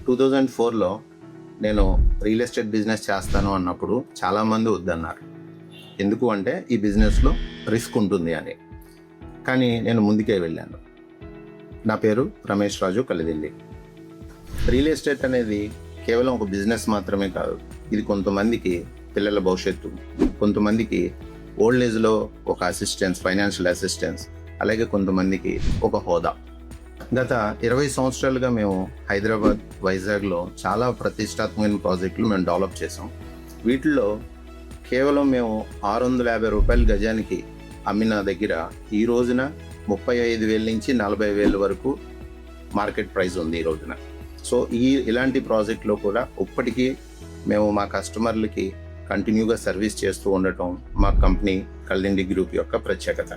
2004లో నేను real estate business చేస్తాను అన్నప్పుడు చాలామంది వద్దన్నారు. ఎందుకు అంటే ఈ బిజినెస్లో రిస్క్ ఉంటుంది అని. కానీ నేను ముందుకే వెళ్ళాను. నా పేరు రమేష్ రాజు కలిదిల్లి. రియల్ ఎస్టేట్ అనేది కేవలం ఒక బిజినెస్ మాత్రమే కాదు. ఇది కొంతమందికి పిల్లల భవిష్యత్తు, కొంతమందికి ఓల్డ్ ఏజ్లో ఒక అసిస్టెన్స్, ఫైనాన్షియల్ అసిస్టెన్స్, అలాగే కొంతమందికి ఒక హోదా. గత 20 సంవత్సరాలుగా మేము హైదరాబాద్, వైజాగ్లో చాలా ప్రతిష్టాత్మకమైన ప్రాజెక్టులు మేము డెవలప్ చేసాం. వీటిల్లో కేవలం మేము 650 రూపాయల గజానికి అమ్మిన దగ్గర ఈ రోజున 35,000 నుంచి 40,000 వరకు మార్కెట్ ప్రైస్ ఉంది ఈ రోజున. సో ఇలాంటి ప్రాజెక్టులో కూడా ఇప్పటికీ మేము మా కస్టమర్లకి కంటిన్యూగా సర్వీస్ చేస్తూ ఉండటం మా కంపెనీ కల్దిండి గ్రూప్ యొక్క ప్రత్యేకత.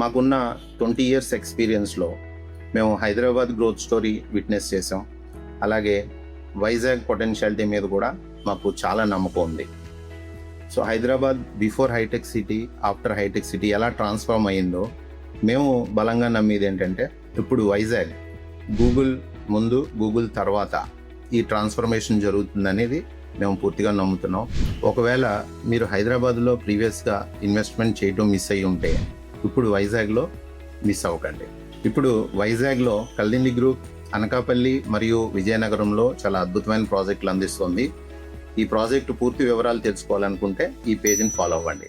మాకున్న 20 years ఎక్స్పీరియన్స్లో మేము హైదరాబాద్ గ్రోత్ స్టోరీ విట్నెస్ చేసాం. అలాగే వైజాగ్ పొటెన్షియాలిటీ మీద కూడా మాకు చాలా నమ్మకం ఉంది. So Hyderabad before hitech city, after hitech city ఎలా ట్రాన్స్ఫార్మ్ అయ్యిందో మేము బలంగా నమ్మేది ఏంటంటే ఇప్పుడు వైజాగ్ గూగుల్ ముందు, గూగుల్ తర్వాత ఈ ట్రాన్స్ఫర్మేషన్ జరుగుతుందనేది మేము పూర్తిగా నమ్ముతున్నాం. ఒకవేళ మీరు హైదరాబాద్లో ప్రీవియస్గా ఇన్వెస్ట్మెంట్ చేయడం మిస్ అయ్యి ఉంటే ఇప్పుడు వైజాగ్లో మిస్ అవ్వకండి. ఇప్పుడు వైజాగ్లో కల్దిండి గ్రూప్ అనకాపల్లి మరియు విజయనగరంలో చాలా అద్భుతమైన ప్రాజెక్టులు అందిస్తుంది. ఈ ప్రాజెక్టు పూర్తి వివరాలు తెలుసుకోవాలనుకుంటే ఈ పేజీని ఫాలో అవ్వండి.